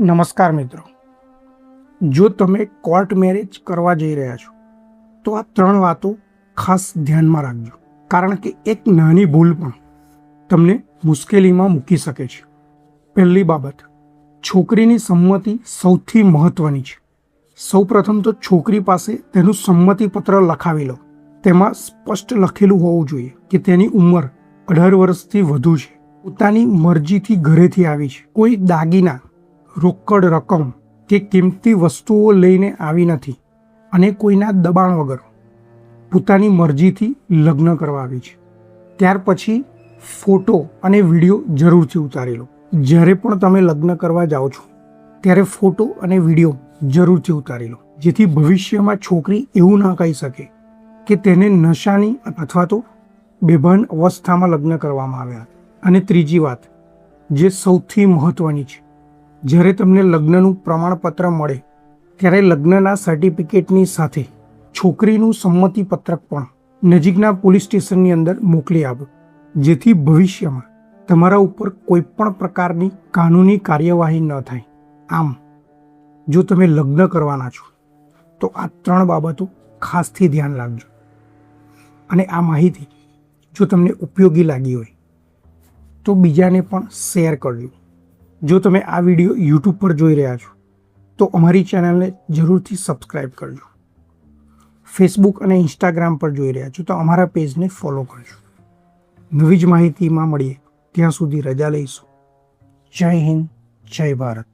નમસ્કાર મિત્રો, જો તમે કોર્ટ મેરેજ કરવા જઈ રહ્યા છો તો આ 3 વાતો ખાસ ધ્યાનમાં રાખજો, કારણ કે એક નાની ભૂલ પણ તમને મુશ્કેલીમાં મૂકી શકે છે. પહેલી બાબત, છોકરીની સંમતિ સૌથી મહત્વની છે. સૌપ્રથમ તો છોકરી પાસે તેનું સંમતિપત્ર લખાવી લો. તેમાં સ્પષ્ટ લખેલું હોવું જોઈએ કે તેની ઉંમર 18 વર્ષથી વધુ છે, પોતાની મરજીથી ઘરેથી આવી છે, કોઈ દાગીના, રોકડ રકમ કે કિંમતી વસ્તુઓ લઈને આવી નથી અને કોઈના દબાણ વગર પોતાની મરજીથી લગ્ન કરવા આવી છે. ત્યાર પછી ફોટો અને વિડીયો જરૂરથી ઉતારી લો. જ્યારે પણ તમે લગ્ન કરવા જાઓ છો ત્યારે ફોટો અને વિડીયો જરૂરથી ઉતારી લો, જેથી ભવિષ્યમાં છોકરી એવું ના કહી શકે કે તેને નશાની અથવા તો બેભાન અવસ્થામાં લગ્ન કરવામાં આવ્યા. અને ત્રીજી વાત, જે સૌથી મહત્ત્વની છે, જ્યારે તમને લગ્નનું પ્રમાણપત્ર મળે ત્યારે લગ્નના સર્ટિફિકેટની સાથે છોકરીનું સંમતિપત્રક પણ નજીકના પોલીસ સ્ટેશનની અંદર મોકલી આપો, જેથી ભવિષ્યમાં તમારા ઉપર કોઈ પણ પ્રકારની કાનૂની કાર્યવાહી ન થાય. આમ, જો તમે લગ્ન કરવાના છો તો આ 3 બાબતો ખાસથી ધ્યાન રાખજો. અને આ માહિતી જો તમને ઉપયોગી લાગી હોય તો બીજાને પણ શેર કરજો. જો તમે આ વિડીયો YouTube પર જોઈ રહ્યા છો તો અમારી ચેનલને જરૂરથી સબસ્ક્રાઈબ કરજો. ફેસબુક અને ઇન્સ્ટાગ્રામ પર જોઈ રહ્યા છો તો અમારા પેજને ફોલો કરજો. નવી જ માહિતીમાં મળીએ, ત્યાં સુધી રજા લઈશું. જય હિન્દ, જય ભારત.